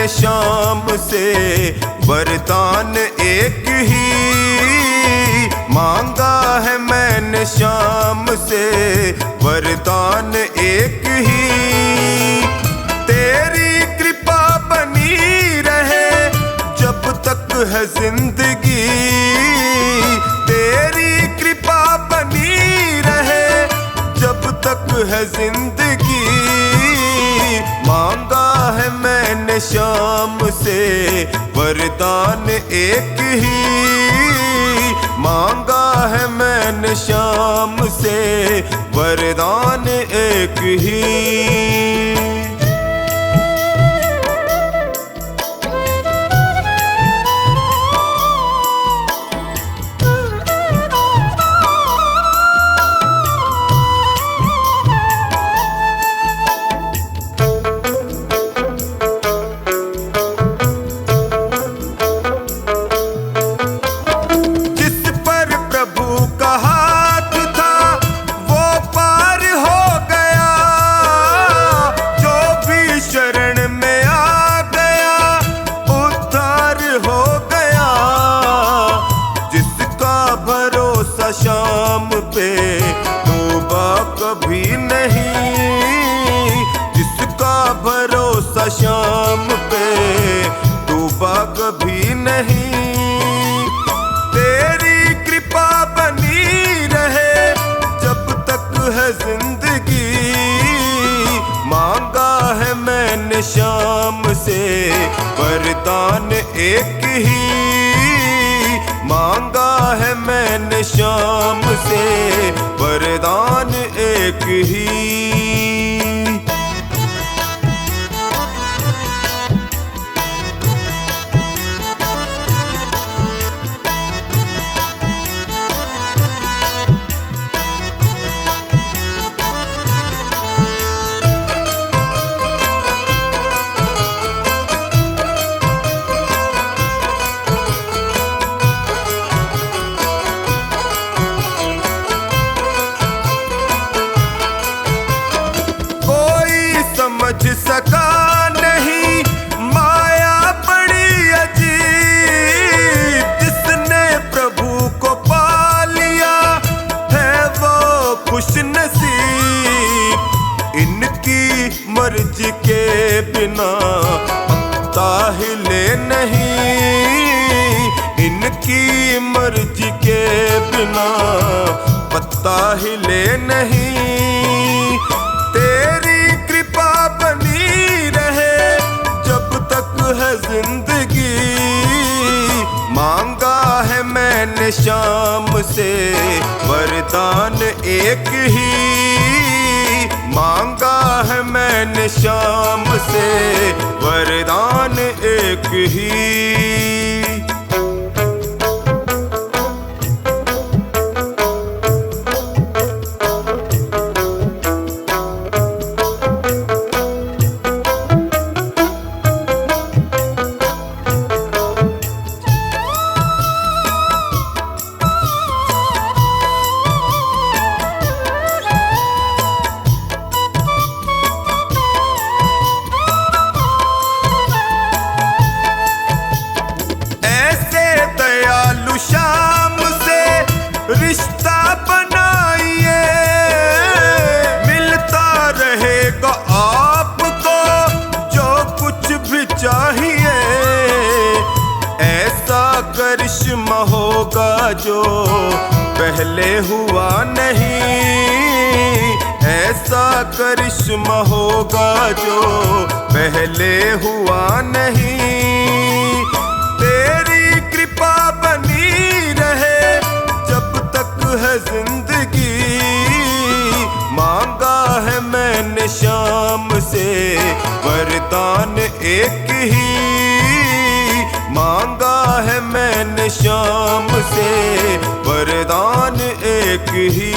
मैंने शाम से वरदान एक ही मांगा है, मैंने शाम से वरदान एक ही। तेरी कृपा बनी रहे जब तक है जिंदगी, तेरी कृपा बनी रहे जब तक है जिंदगी। मांगा है मैंने शाम से वरदान एक ही, मांगा है मैंने शाम से वरदान एक ही। शाम पे तौबा कभी नहीं, जिसका भरोसा शाम पे तौबा कभी नहीं। तेरी कृपा बनी रहे जब तक है जिंदगी। मांगा है मैंने शाम से वरदान एक ही, मांगा है मैंने शाम से वरदान एक ही। समझ सका नहीं माया बड़ी अजीब, जिसने प्रभु को पा लिया है वो खुश नसीब। इनकी मर्जी के बिना पत्ता हिले नहीं, इनकी मर्जी के बिना पत्ता हिले नहीं। तेरी कृपा बनी रहे जब तक है जिंदगी। मांगा है मैंने शाम से वरदान एक ही, मांगा है मैंने शाम से वरदान एक ही। शाम से रिश्ता बनाइए, मिलता रहेगा आपको जो कुछ भी चाहिए। ऐसा करिश्मा होगा जो पहले हुआ नहीं, ऐसा करिश्मा होगा जो पहले हुआ नहीं। तेरी कृपा बनी रहे जब तक है जिंदगी। मांगा है मैंने शाम से वरदान एक ही, मांगा है मैंने शाम से वरदान एक ही।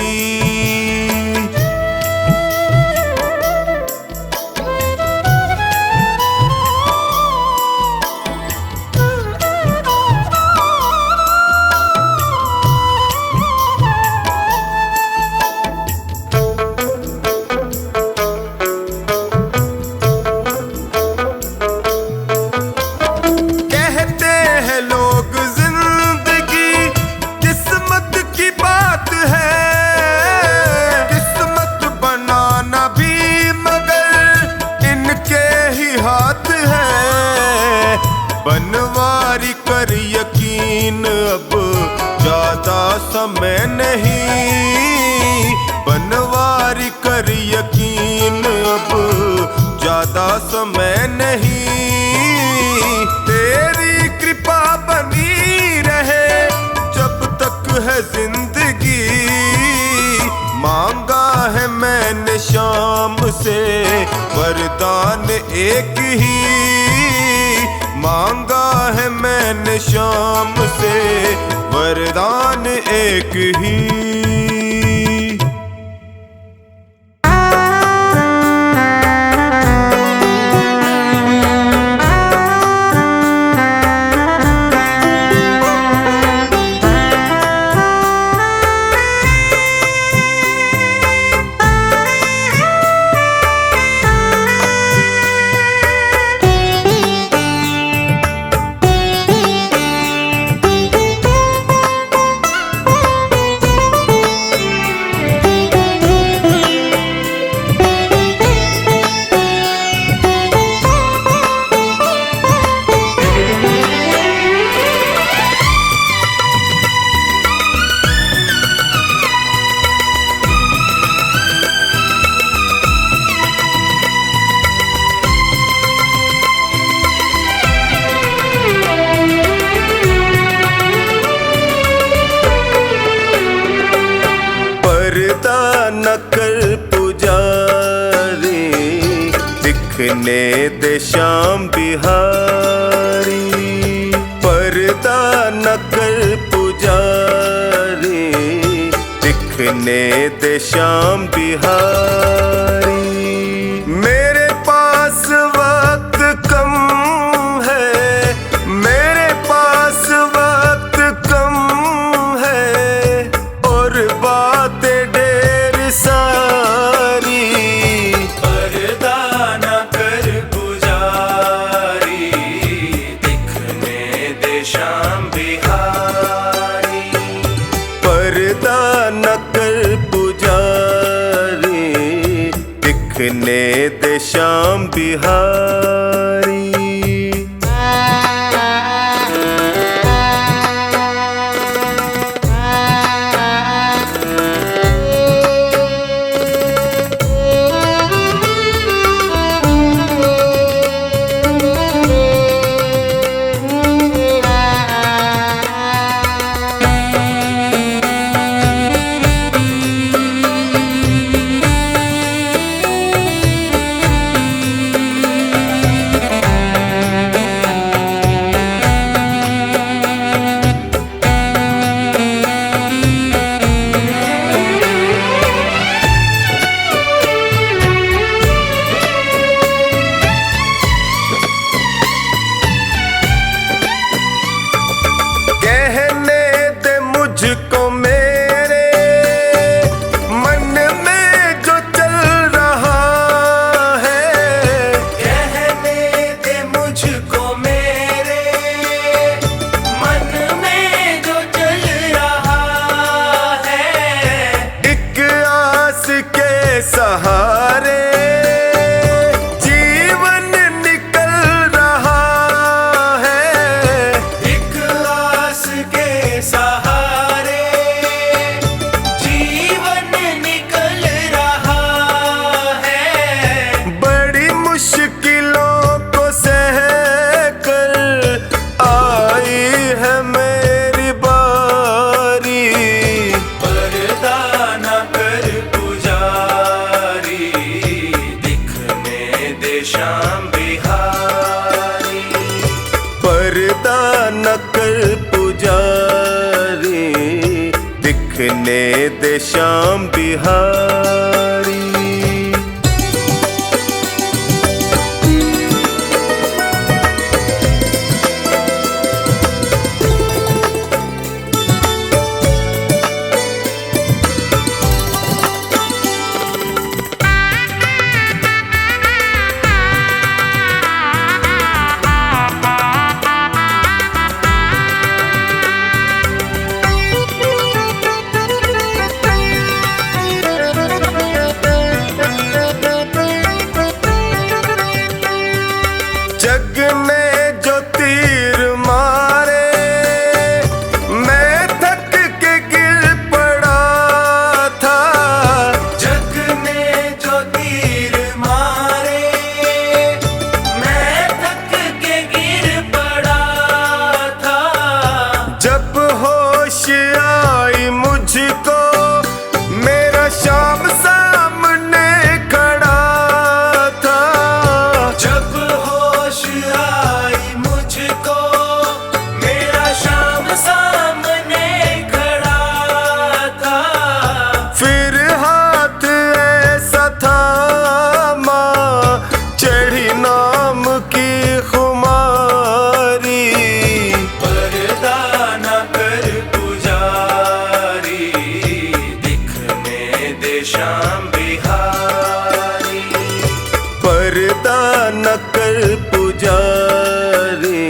ज्यादा समय नहीं, तेरी कृपा बनी रहे जब तक है जिंदगी। मांगा है मैंने शाम से वरदान एक ही, मांगा है मैंने शाम से वरदान एक ही। न कर पुजारी, दिखने दे श्याम बिहारी। पर्दा न कर पुजारी, दिखने दे श्याम बिहारी। मेरे पास वक्त कम है, मेरे पास वक्त कम है और बातें सारी। पर्दा न कर पुजारी, दिखने दे श्याम बिहारी। पर्दा न कर पुजारी, दिखने दे श्याम बिहारी। मुझको मेरे मन में जो चल रहा है, कहने दे मुझको मेरे मन में जो चल रहा है। एक आस के सहारे जीवन निकल रहा है, एक आस के सहारे श्याम बिहारी। पर्दा न कर पुजारी, दिखने दे श्याम बिहारी। जग ने जो तीर मारे, मैं थक के गिर पड़ा था। जग ने जो तीर मारे, न कर पुजारी,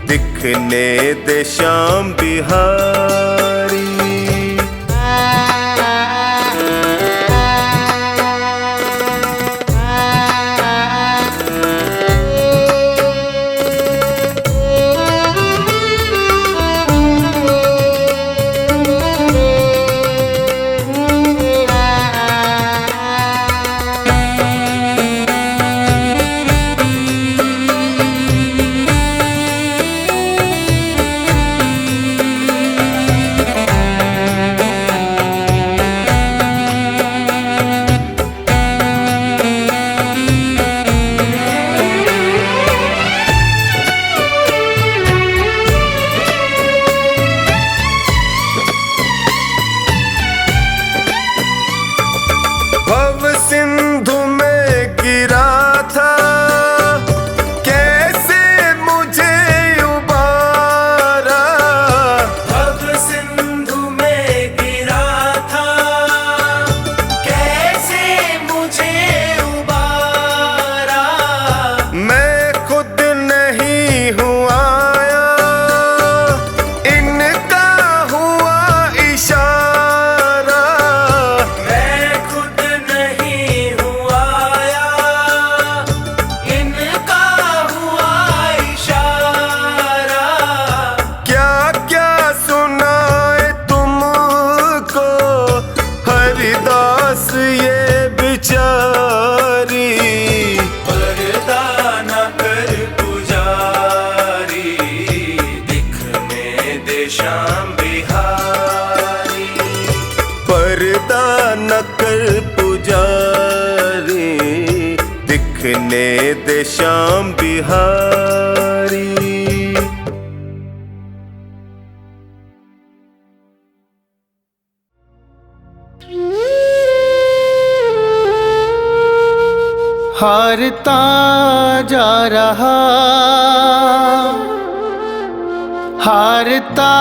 दिखने दे श्याम बिहारी। श्याम बिहारी, पर्दा न कर पुजारी, दिखने दे श्याम बिहारी। हारता जा रहा, हारता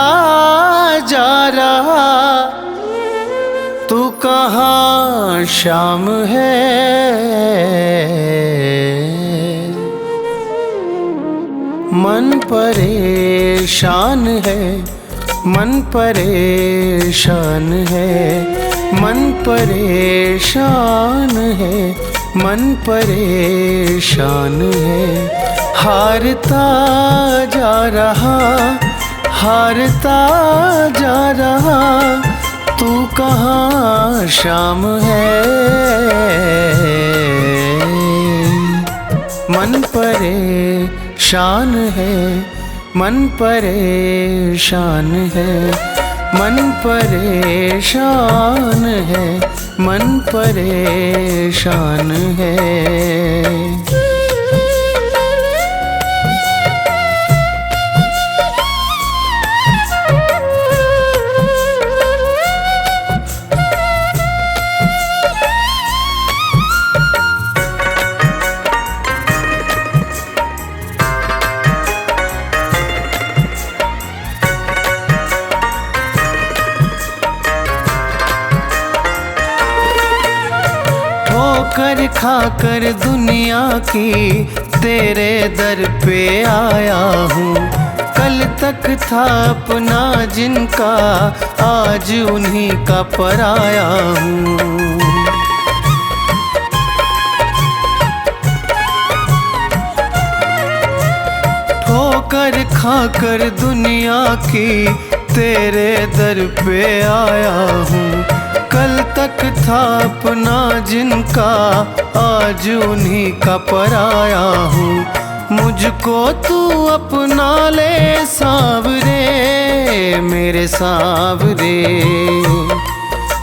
जा रहा, तू कहाँ शाम है। मन परेशान है, मन परेशान है, मन परेशान है, मन परेशान है। हारता जा रहा, हारता जा रहा, तू कहाँ शाम है। मन परेशान है, मन परेशान है, मन परेशान है, मन परेशान है। ठोकर खाकर दुनिया की तेरे दर पे आया हूँ। कल तक था अपना जिनका, आज उन्हीं का पराया हूँ। ठोकर खाकर दुनिया की तेरे दर पे आया हूँ। कल तक था अपना जिनका, आज उन्हीं का पराया हूँ। मुझको तू अपना ले सावरे, मेरे सावरे।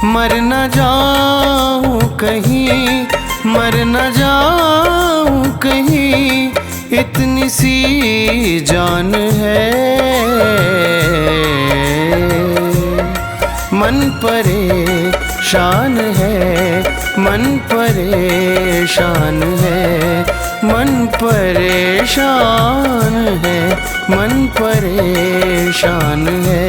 मर न जाऊं कहीं, मर न जाऊं कहीं, इतनी सी जान है। मन परेशान है, मन परेशान है, मन परेशान है, मन परेशान है।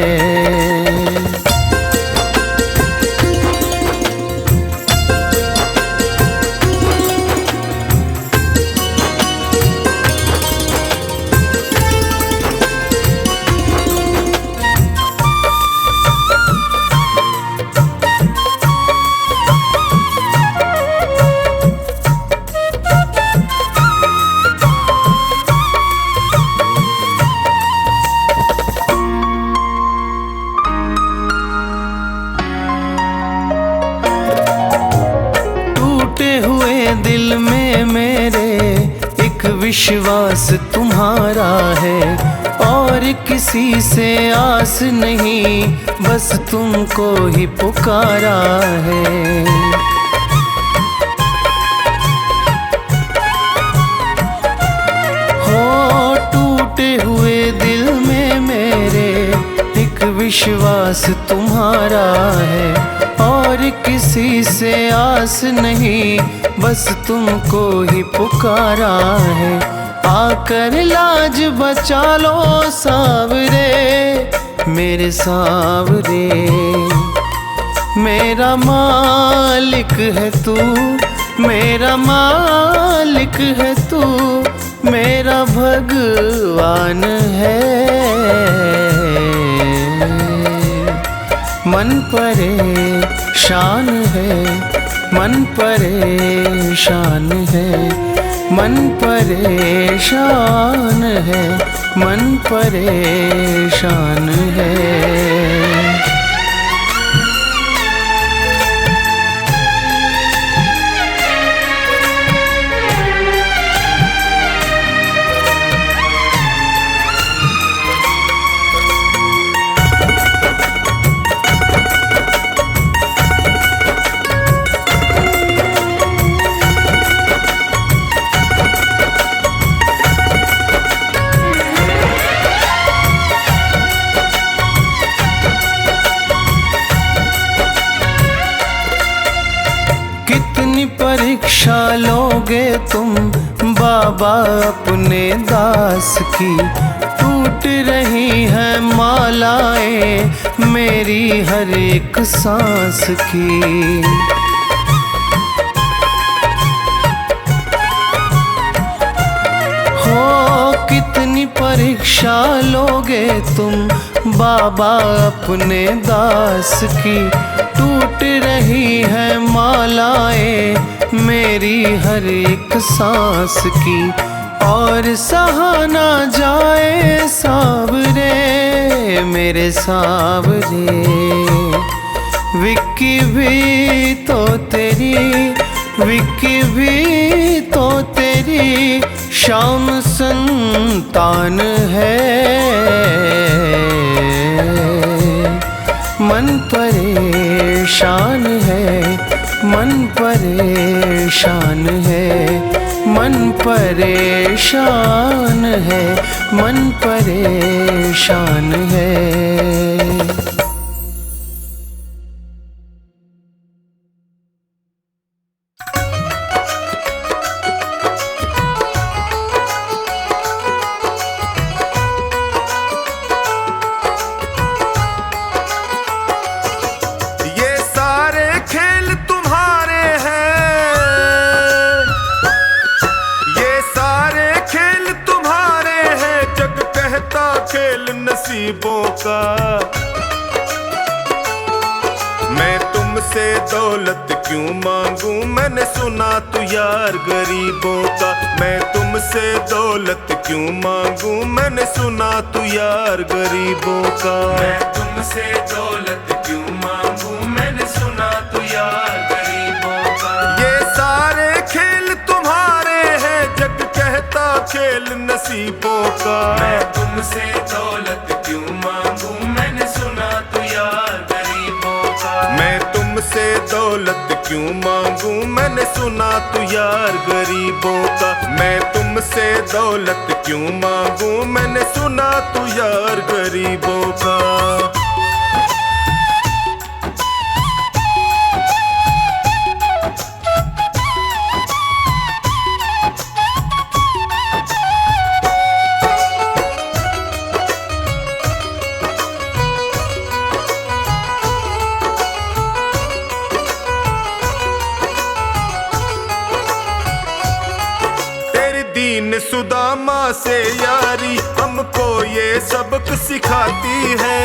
विश्वास तुम्हारा है और किसी से आस नहीं, बस तुमको ही पुकारा है। हो टूटे हुए दिल में मेरे एक विश्वास तुम्हारा है और किसी से आस नहीं, बस तुमको ही पुकारा है। आकर लाज बचा लो सावरे मेरे सावरे, मेरा मालिक है तू, मेरा मालिक है तू, मेरा भगवान है। मन परेशान है, मन परेशान है, मन परेशान है, मन परेशान है। परीक्षा लोगे तुम बाबा अपने दास की, टूट रही है मालाएं मेरी हर एक सांस की। हो कितनी परीक्षा लोगे तुम बाबा अपने दास की, टूट रही है मालाएं मेरी हर एक सांस की। और सहा ना जाए सावरे मेरे सावरे, विक्की भी तो तेरी, विक्की भी तो तेरी शाम संतान है। मन परेशान है, मन परेशान है, मन परेशान है, मन परेशान है। नसीबों का मैं तुमसे दौलत क्यों मांगू, मैंने सुना तू यार गरीबों का। मैं तुमसे दौलत क्यों मांगू, मैंने सुना तू यार गरीबों का। मैं तुमसे दौलत क्यों मांगू, मैंने सुना तू यार गरीबों का। ये सारे खेल तुम्हारे हैं, जग कहता खेल नसीबों का। मैं तुमसे दौलत क्यों मांगू, मैंने सुना तू यार गरीबों का। मैं तुमसे दौलत क्यों मांगू, मैंने सुना तू यार गरीबों का। मैं तुमसे दौलत क्यों मांगू, मैंने सुना तू यार गरीबों का। दीन सुदामा से यारी हमको ये सबक सिखाती है।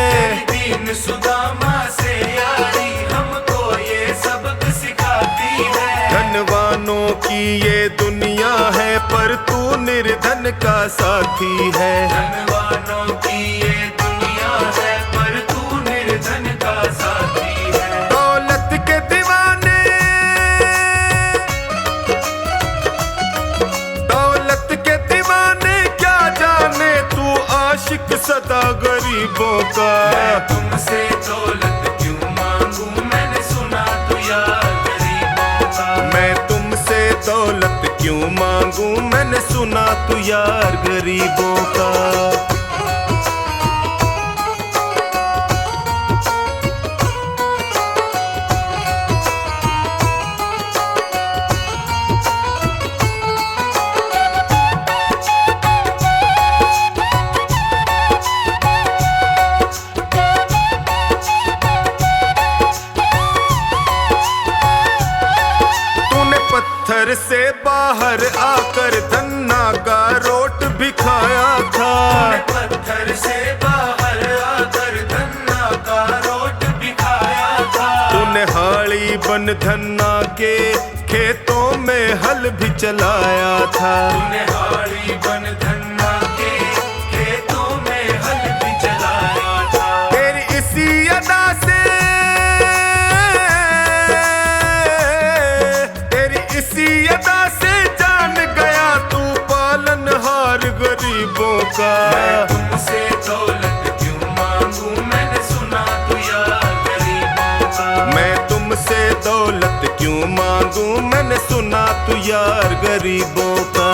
दीन सुदामा से यारी हमको ये सबक सिखाती है। धनवानों की ये दुनिया है पर तू निर्धन का साथी है। धनवानों की ये दुनिया है पर तू निर्धन का साथी है। दौलत के दीवाने, दौलत के गरीबों का। मैं तुमसे दौलत क्यों मांगू, मैंने सुना तू यार गरीबों का। मैं तुमसे दौलत क्यों मांगू, मैंने सुना तू यार गरीबों का। पत्थर से बाहर आकर धन्ना का रोट भी खाया था। पत्थर से बाहर आकर धन्ना का रोट भी खाया था। तूने हाड़ी बन धन्ना के खेतों में हल भी चलाया था। तूने हाड़ी बन धन्ना के खेतों में हल भी चलाया था। तेरी इसी अदा से, इसी अदा से जान गया तू पालनहार गरीबों का। मैं तुमसे दौलत क्यों मांगू, मैंने सुना तू यार गरीबों का। मैं तुमसे दौलत क्यों मांगू, मैंने सुना तू यार गरीबों का।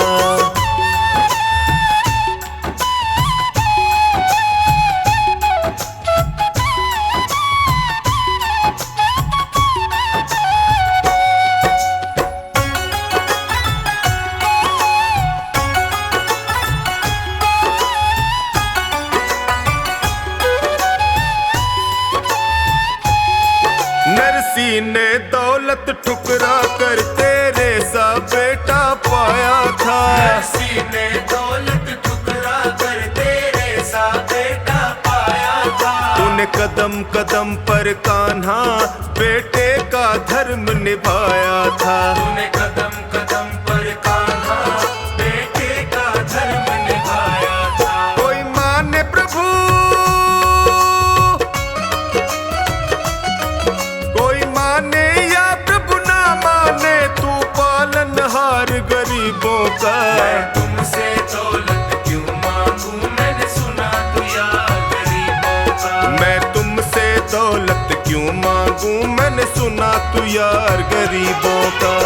नरसी ने दौलत ठुकरा कर तेरे सा बेटा पाया था। नरसी ने दौलत ठुकरा कर तेरे सा बेटा पाया था। तूने कदम कदम पर कान्हा बेटे का धर्म निभाया था। तूने कदम कदम पर कान्हा बेटे का धर्म निभाया था। कोई माने प्रभु, कोई माने या प्रभु ना माने, तू पालनहार गरीबों का। मैं तुमसे दौलत क्यों मांगू, मैंने सुना तू यार गरीबों का। मैं तुमसे दौलत क्यों मांगू, मैंने सुना तू यार गरीबों का।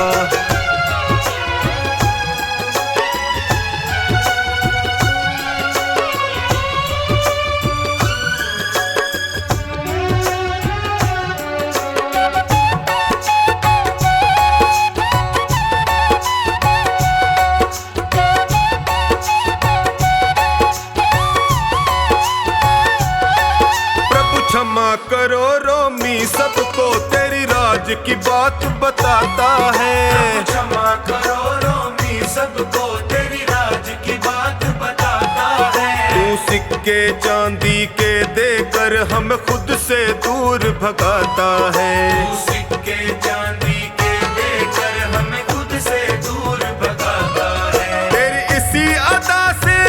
क्षमा करो रोमी सबको तेरी राज की बात बताता है। क्षमा करो रोमी सबको तेरी राज की बात बताता है। तू सिक्के चांदी के देकर हम खुद से दूर भगाता है। तू सिक्के चांदी के देकर हमें खुद से दूर भगाता है। तेरी इसी अदा से,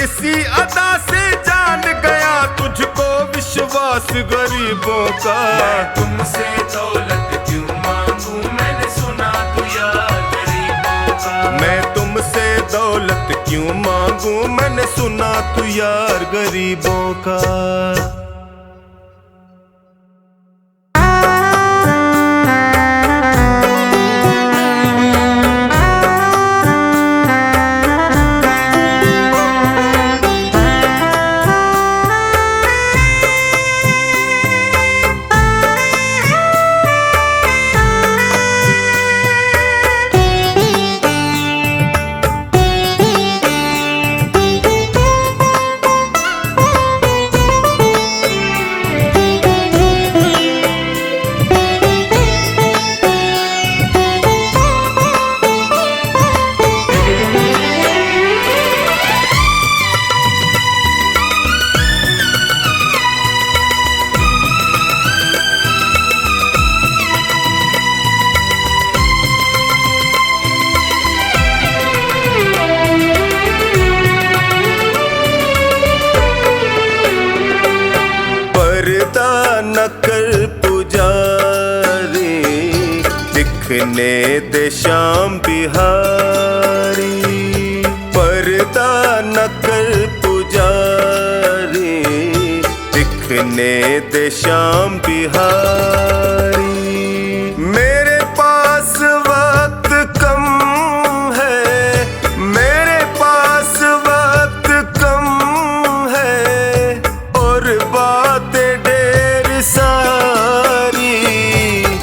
इसी अदा से जान गया तुझको विश्वास गरीबों का। मैं तुमसे दौलत क्यों मांगू, मैंने सुना तू यार गरीबों का। मैं तुमसे दौलत क्यों मांगू, मैंने सुना तू यार गरीबों का। दिखने दे श्याम बिहारी। पर्दा न कर पुजारी, दिखने दे शाम बिहारी। मेरे पास वक्त कम है, मेरे पास वक्त कम है, और बातें ढेर सारी।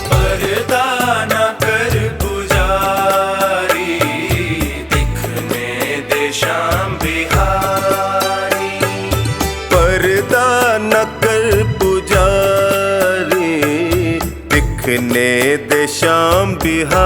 पर्दा न कर पुजारी, दिखने दे शाम बिहारी। पर्दा न कर पुजारी, दिखने दे शाम बिहारी।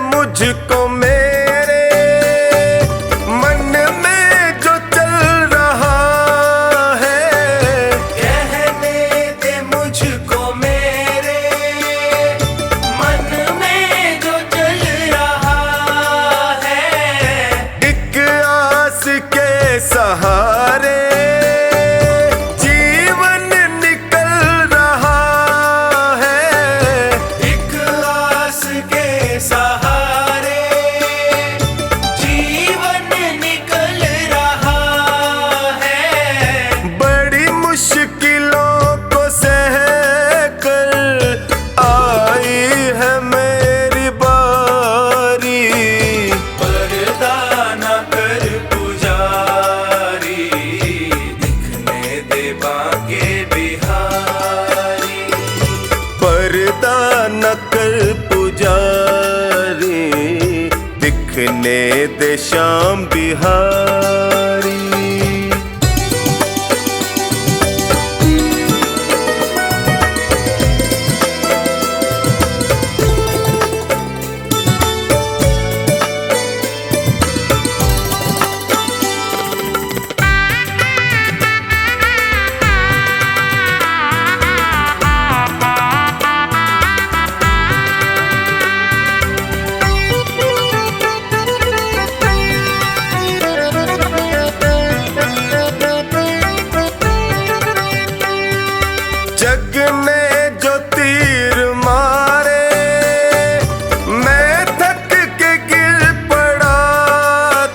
मुझको मेरे मन में जो चल रहा है, कहने दे मुझको मेरे मन में जो चल रहा है। एक आस के सहारे जीवन निकल रहा है, एक आस के सहारे जीवन निकल रहा है। बड़ी मुश्किलों को सह कर आई है मेरी बारी। पर्दा न कर पुजारी, दिखने दे बाके बिहारी। पर्दा न कर पुजारी, दिखने दे शाम बिहारी। जग ने जो तीर मारे, मैं थक के गिर पड़ा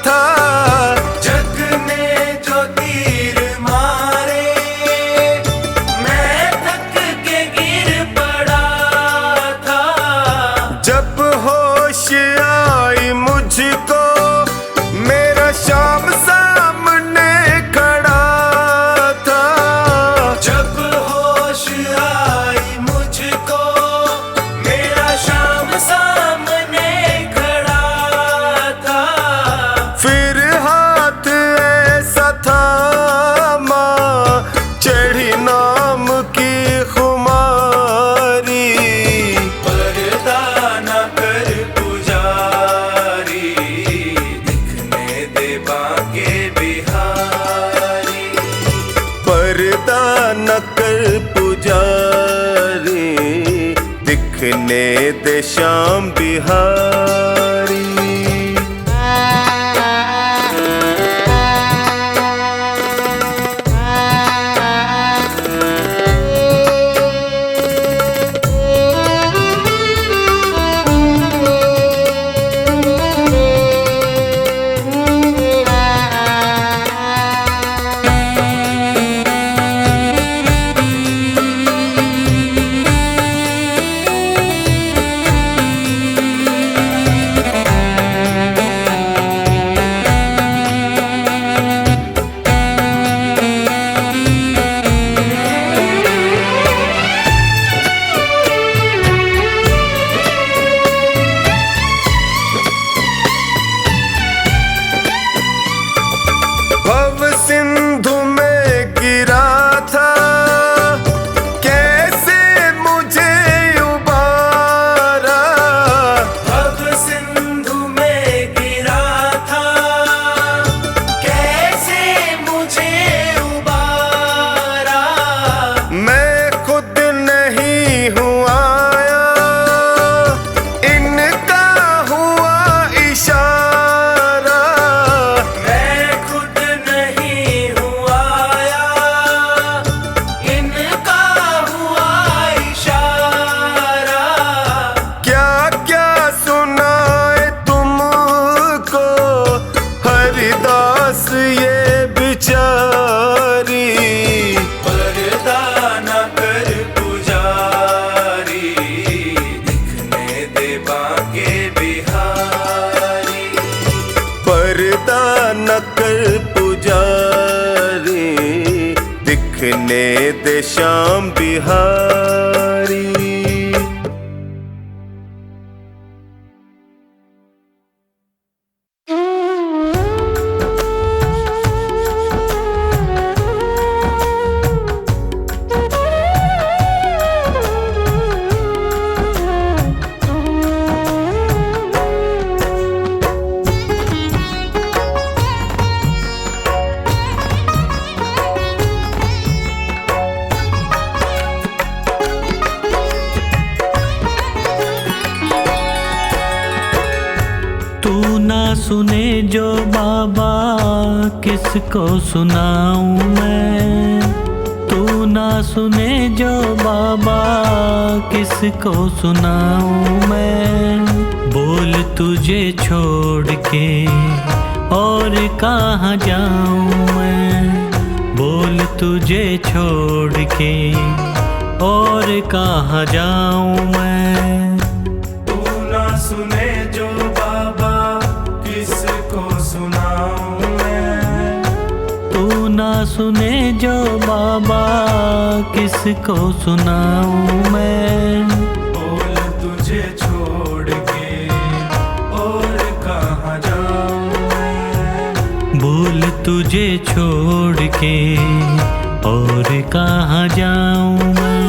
था। जग ने जो तीर मारे, मैं थक के गिर पड़ा था। जब होश आई मुझको, मेरा शाम सामने खड़ा था। जब होश आई मुझको, मेरा शाम सामने खड़ा था। फिर हाथ ऐसा थामा, चढ़ी नाम की खुमारी। पर्दा न कर पुजारी, दिखने दे बाके बिहारी। पर्दा न कर पुजारी, दिखने दे शाम बिहारी। दे श्याम बिहारी। सुने जो बाबा किसको सुनाऊं मैं, तू ना सुने जो बाबा किसको सुनाऊं मैं। बोल तुझे छोड़ के और कहाँ जाऊं मैं, बोल तुझे छोड़ के और कहाँ जाऊं मैं। तू ना सुने जो बाबा किसको सुनाऊं मैं, तू ना सुने जो बाबा किसको सुनाऊं मैं। बोल तुझे छोड़ के और कहाँ जाऊं मैं, बोल तुझे छोड़ के और कहाँ जाऊं मैं।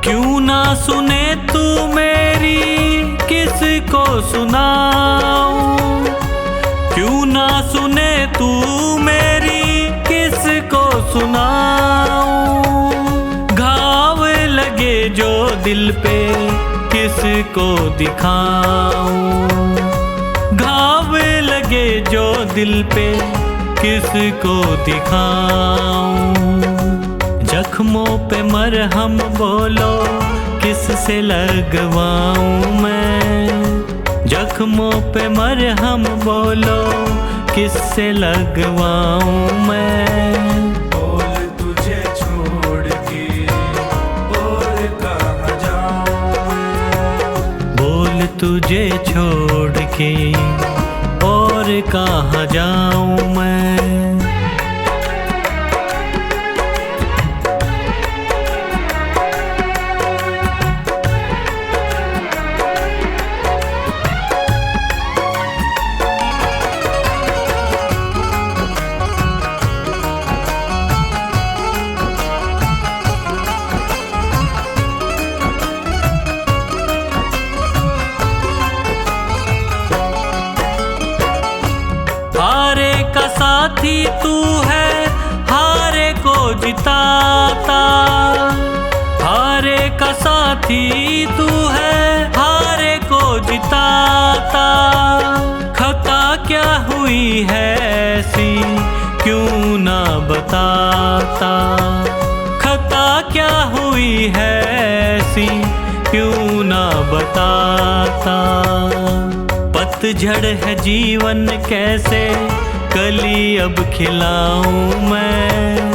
क्यों ना सुने तू मेरी किसको सुनाऊं, क्यों ना सुने तू मेरी किसको सुनाऊं। घाव लगे जो दिल पे किसको दिखाऊं, घाव लगे जो दिल पे किसको दिखाऊं। जख्मों पे मरहम बोलो किससे लगवाऊं मैं, जख्मों पे मरहम बोलो किससे लगवाऊं मैं। बोल तुझे छोड़ के और कहाँ जाऊं मैं, बोल तुझे छोड़ के और कहाँ जाऊं मैं। हारे का साथी तू है, हारे को जिताता, हारे का साथी तू है, हारे को जिताता। खता क्या हुई है ऐसी क्यों ना बताता, खता क्या हुई है ऐसी क्यों ना बताता। पतझड़ है जीवन कैसे कली अब खिलाऊं मैं,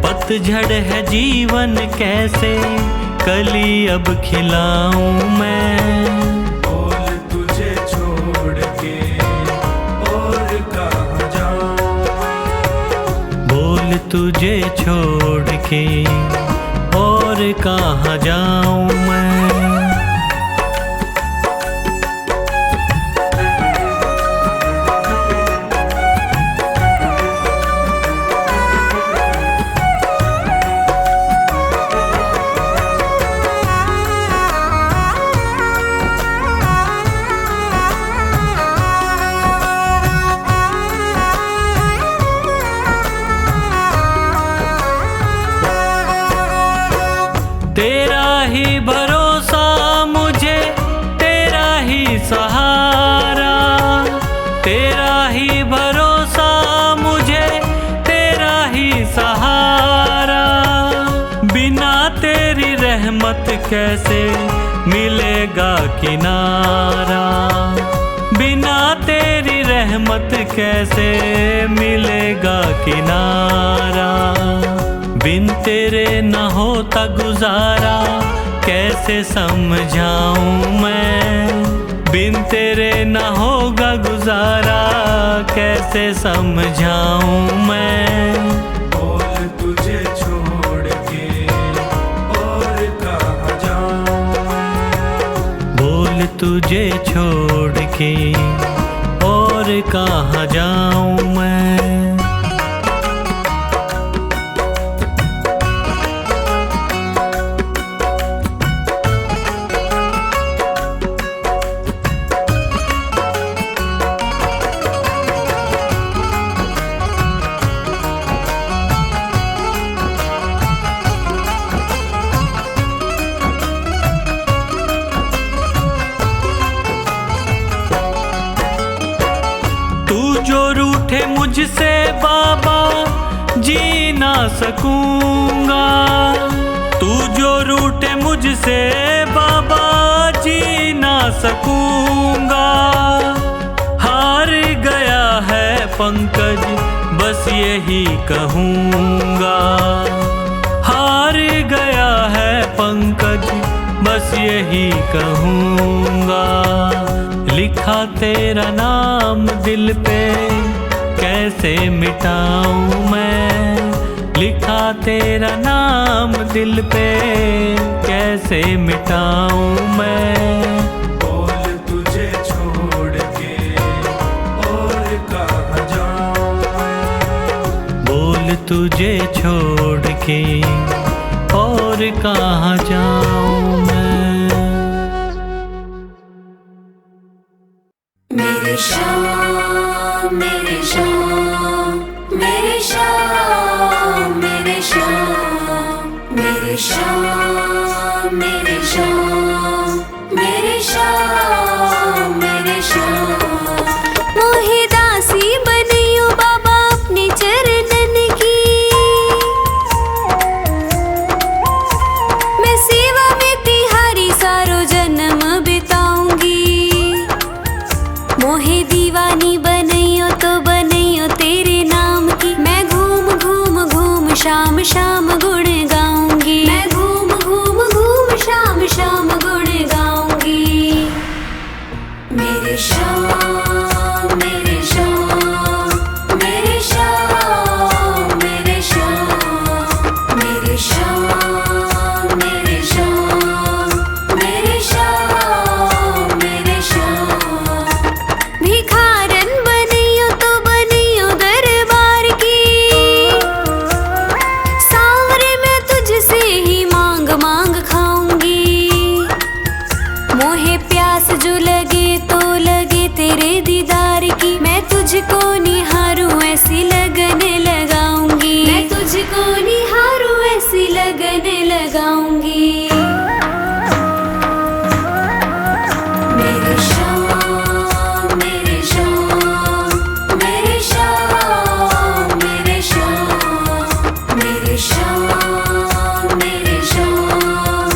पतझड़ है जीवन कैसे कली अब खिलाऊं मैं। बोल तुझे छोड़ के और कहाँ जाऊं मैं, बोल तुझे छोड़ के और कहाँ जाऊं मैं। तेरा ही भरोसा मुझे, तेरा ही सहारा, तेरा ही भरोसा मुझे, तेरा ही सहारा। बिना तेरी रहमत रहमत कैसे मिलेगा किनारा, बिना तेरी रहमत कैसे मिलेगा किनारा। बिन तेरे न होता गुजारा कैसे समझाऊं मैं, बिन तेरे न होगा गुजारा कैसे समझाऊं मैं। बोल तुझे छोड़ के और कहाँ जाऊं मैं, बोल तुझे छोड़ के और कहाँ जाऊं मैं। जो रूठे मुझसे बाबा जी ना सकूंगा, तू जो रूठे मुझसे बाबा जी ना सकूंगा। हार गया है पंकज बस यही कहूँगा, हार गया है पंकज बस यही कहूँगा। लिखा तेरा नाम दिल पे कैसे मिटाऊं मैं, लिखा तेरा नाम दिल पे कैसे मिटाऊं मैं। बोल तुझे छोड़ के और कहाँ जाऊं मैं, बोल तुझे छोड़ के और कहाँ जाऊं मैं। मेरे श्याम मेरे श्याम मेरे श्याम मेरे श्याम मेरे श्याम मेरे श्याम मेरे श्याम मेरे श्याम। मोहे दासी बनियो बाबा अपने चरणन की, मैं सेवा में तिहारी सारो जन्म बिताऊंगी। मोहे दीवानी बनैयो तो बनैयो तेरे नाम की, मैं घूम घूम घूम शाम शाम गुण गाऊंगी, मैं घूम घूम घूम शाम शाम गुण गाऊंगी। मेरे श्याम मेरे श्याम मेरे श्याम मेरे श्याम मेरे श्याम मेरे श्याम मेरे श्याम मेरे श्याम। भिखारन बनियो तो बनियो दरबार की, सांवरे मैं तुझसे ही मांग मांग खाऊंगी। मोहे प्यास जो लगे तो लगे तेरे दीदार की, मैं तुझको निहारूं ऐसी लगन लगाऊंगी, मैं तुझको निहारूं ऐसी लगन लगाऊंगी। मेरे श्याम मेरे श्याम मेरे श्याम मेरे श्याम मेरे श्याम मेरे श्याम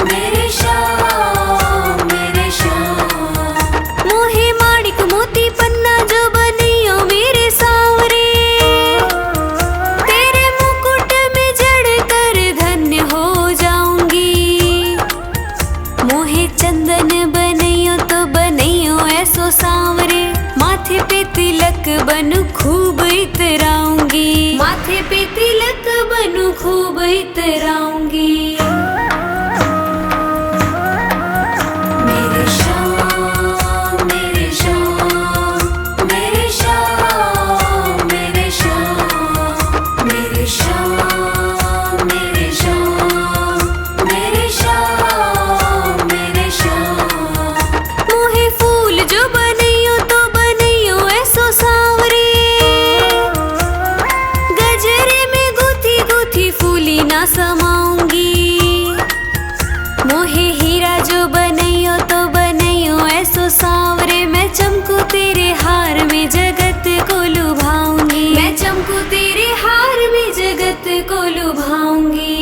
मेरे श्याम मेरे श्याम। मोहे माणिक मोती पन्ना जो बनियो मेरे सांवरे, तेरे मुकुट में जड़ कर धन्य हो जाऊंगी। मोहे चंदन बनैयो तो बनैयो ऐसो सांवरे, माथे पे तिलक बनू खूब इतराऊंगी, माथे पे तिलक बनू खूब इतराऊंगी। मेरे श्याम मेरे श्याम मेरे श्याम मेरे श्याम मेरे श्याम मेरे श्याम मेरे श्याम मेरे श्याम। मोहे फूल जो बनैयो तो बनैयो ऐसो सांवरे, गजरे में गुथी गुथी फूली ना समाऊंगी। मोहे हीरा जो बनैयो तो बनैयो ऐसो सांवरे, मैं चमकू तेरे हार में जगत को लुभाऊंगी, मैं चमकू तेरे हार में जगत को लुभाऊंगी।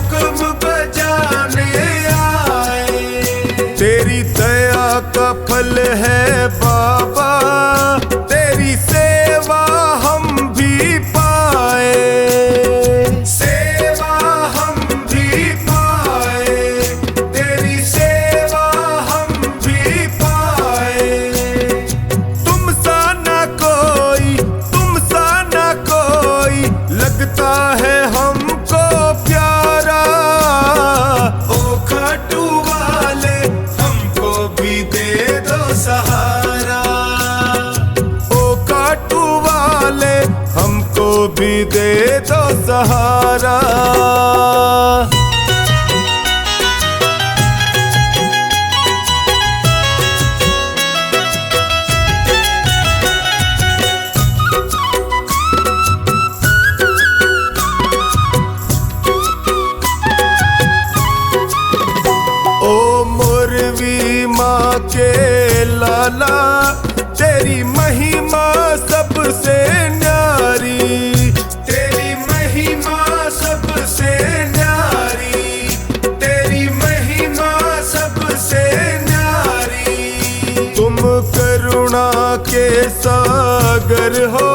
है बाबा, तेरी सेवा हम भी पाए, सेवा हम भी पाए, तेरी सेवा हम भी पाए। तुम सा ना कोई, तुम सा ना कोई लगता है हमको प्यारा। ओ खाटू वाले हमको भी दे दो सहारा, ओ खाटू वाले हमको भी दे दो सहारा। ओ मोरवी माँ के लाला, तेरी महिमा सबसे न्यारी, तेरी महिमा सबसे न्यारी, तेरी महिमा सबसे न्यारी। तुम करुणा के सागर हो,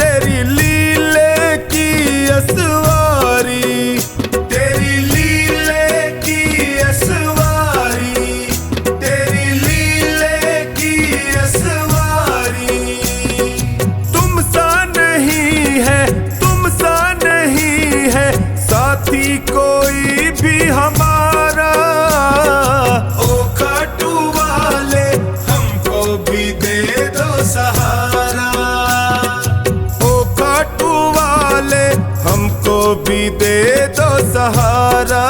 तेरी लीले की असवारी, तेरी लीले की असवारी, तेरी लीले की असवारी। तुम सा नहीं है, तुम सा नहीं है साथी कोई भी हमारा। ओ खाटू वाले हमको भी दे दो सहारा, ओ खाटू वाले हमको भी दे दो सहारा।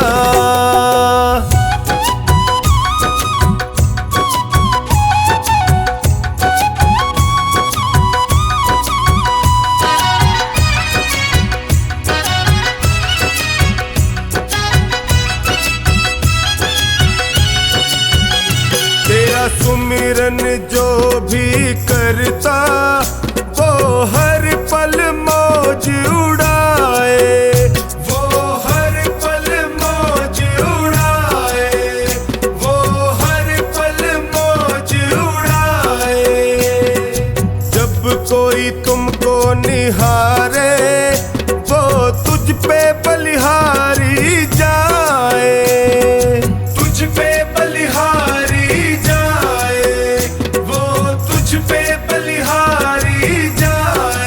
तेरा सुमिरन जो भी करता, वो हर पल मौज उड़ाए, वो हर पल मौज उड़ाए, वो हर पल मौज उड़ाए। जब कोई तुमको निहारे, वो तुझ पे बलिहारी जाए, तुझ पे बलिहारी जाए, वो तुझ पे बलिहारी जाए।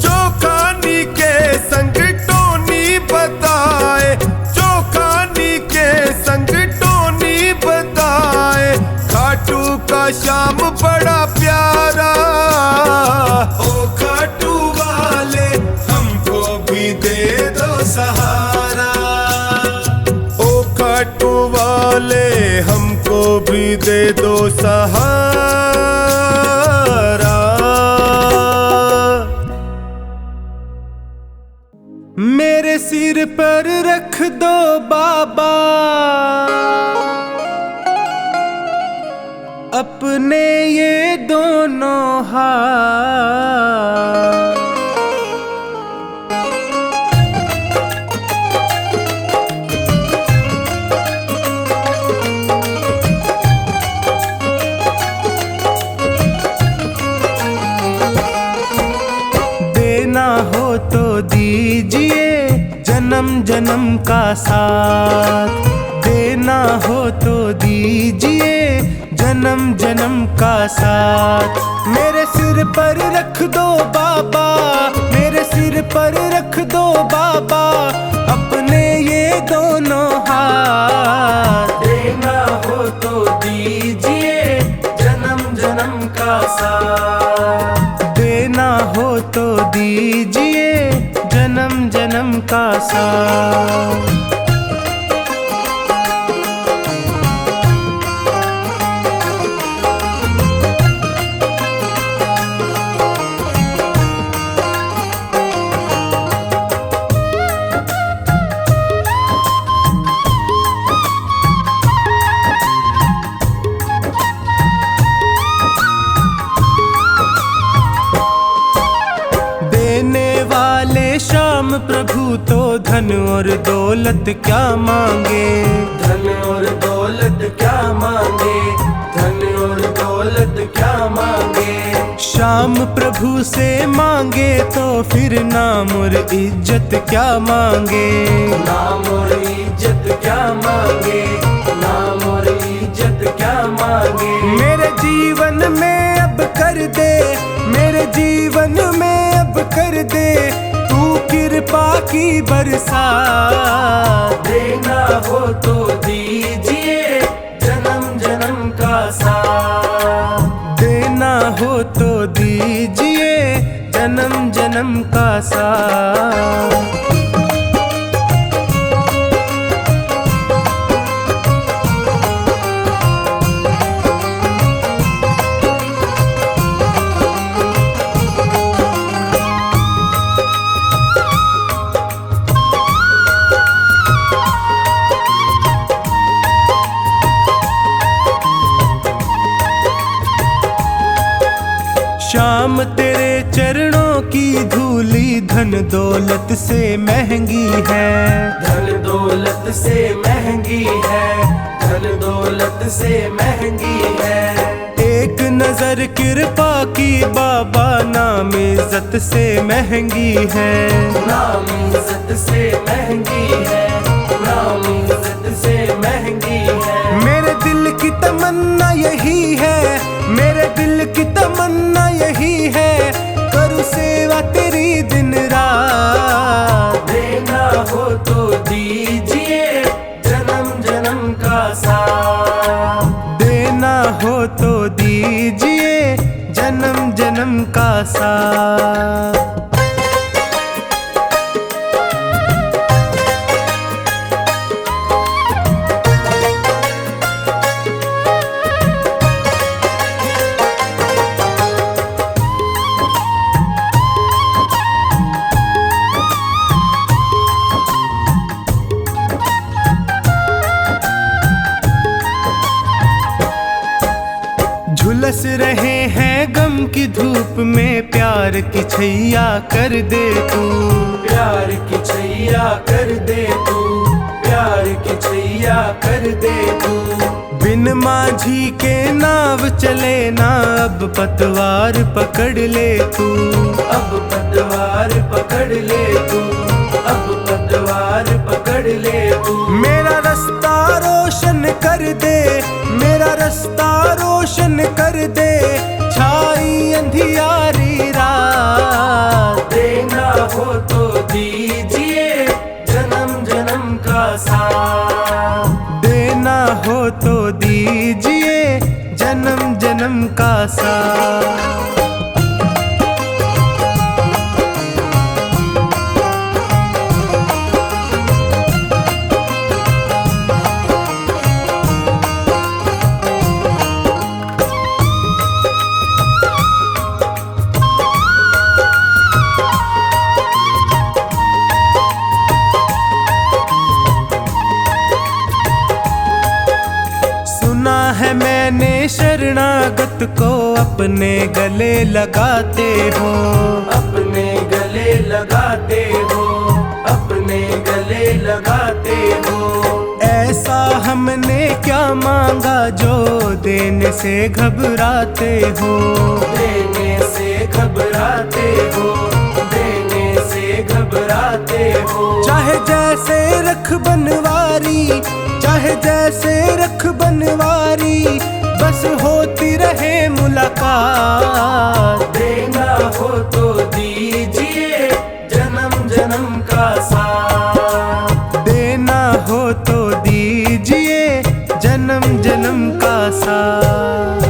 चौकानी के संग टोनी बताए, चौकानी के संग टोनी बताए, खाटू का श्याम बड़ा प्यारा। ओ खाटू वाले हमको भी दे दो सहारा, ओ खाटू वाले हमको भी दे दो सहारा। मेरे सिर पर रख दो बाबा अपने ये दोनों हाथ। देना हो तो दीजिए जन्म जन्म का साथ, देना हो तो दीजिए जन्म जन्म का साथ। मेरे सिर पर रख दो बाबा, मेरे सिर पर रख दो बाबा अपने ये दोनों हाथ। देना हो तो दीजिए जन्म जन्म का साथ, देना हो तो दीजिए जन्म जन्म का साथ। श्याम प्रभु तो धन और दौलत क्या मांगे, धन और दौलत क्या मांगे, धन श्याम प्रभु से मांगे तो फिर नाम और इज्जत क्या मांगे, नाम और इज्जत क्या मांगे, नाम और इज्जत क्या मांगे। मेरे जीवन में अब कर दे, मेरे जीवन में अब कर दे तू कृपा की बरसात। देना हो तो दीजिए जन्म जन्म का साथ, देना हो तो दीजिए जन्म जन्म का साथ। श्याम तेरे चरणों की धूली धन दौलत से महंगी है, धन दौलत से महंगी है, धन दौलत से महंगी है। एक नजर कृपा की बाबा नाम इज्जत से महंगी है, नाम इज्जत से महंगी है, नाम इज्जत से महंगी है। मेरे दिल की तमन्ना यही है, मेरे दिल की तमन्ना यही है करूँ सेवा तेरी दिन रात। देना हो तो दीजिए जन्म जन्म का साथ, देना हो तो दीजिए जन्म जन्म का साथ। झुलस रहे हैं गम की धूप में प्यार की छैया कर दे तू, प्यार की छैया कर दे तू, प्यार की छैया कर दे तू। बिन माझी के नाव चले ना अब पतवार पकड़ ले तू, अब पतवार पकड़ ले तू, अब पतवार पकड़ ले तू। मेरा रास्ता रोशन कर दे, मेरा रास्ता रोशन कर दे छाई अंधियारी रात। देना हो तो दीजिए जन्म जन्म का साथ, देना हो तो दीजिए जन्म जन्म का साथ। सुना है मैंने शरणागत को अपने गले लगाते हो, अपने गले लगाते हो, अपने गले लगाते हो। ऐसा हमने क्या मांगा जो देने से घबराते हो, देने से घबराते हो, देने से घबराते हो। चाहे जैसे रख बनवारी, चाहे जैसे रख बनवारी बस होती रहे मुलाकात। देना हो तो दीजिए जन्म जन्म का साथ, देना हो तो दीजिए जन्म जन्म का साथ।